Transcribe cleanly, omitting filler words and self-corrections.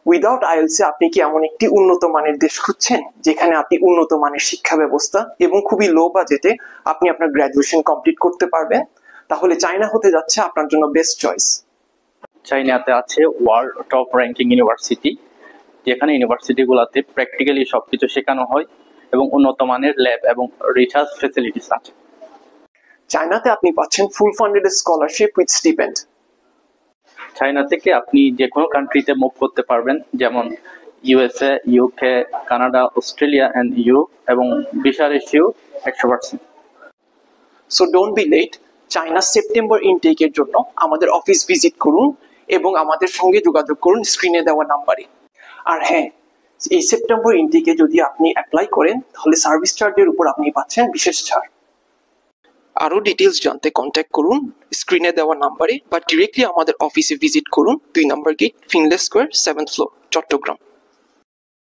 Without আইএলসে আপনি কি এমন একটি উন্নত মানের দেশ খুঁজছেন যেখানে আপনি উন্নত মানের শিক্ষা ব্যবস্থা এবং খুবই লো বাজেটে আপনি আপনার গ্র্যাজুয়েশন কমপ্লিট করতে পারবেন? তাহলে চায়না হতে যাচ্ছে আপনার জন্য বেস্ট চয়েস। চাইনাতে আছে ওয়ার্ল্ড টপ র্যাঙ্কিং ইউনিভার্সিটি, যেখানে ইউনিভার্সিটিগুলোতে প্র্যাকটিক্যালি সবকিছু শেখানো হয় এবং উন্নত মানের ল্যাব এবং রিসার্চ ফ্যাসিলিটিস আছে। চায়নাতে আপনি পাচ্ছেন full funded scholarship with stipend. China থেকে আপনি যে কোনো কান্ট্রিতে মুভ করতে পারবেন, যেমন USA, UK, Canada, Australia and Europe, এবং visa ratio 100%। So don't be late. China September ইনটেকের জন্য আমাদের অফিস ভিজিট করুন এবং আমাদের সঙ্গে যোগাযোগ করুন স্ক্রিনে দেওয়া নাম্বারে। আর হ্যাঁ, এই সেপ্টেম্বর ইনটেকে যদি আপনি অ্যাপ্লাই করেন তাহলে সার্ভিস চার্জের উপর আপনি পাচ্ছেন বিশেষ ছাড়। আরো ডিটেলস জানতে কন্ট্যাক্ট করুন স্ক্রিনে দেওয়া নাম্বারে বা ডিরেক্টলি আমাদের অফিসে ভিজিট করুন 2 number gate, Finlay square, 7th floor, Chittagong.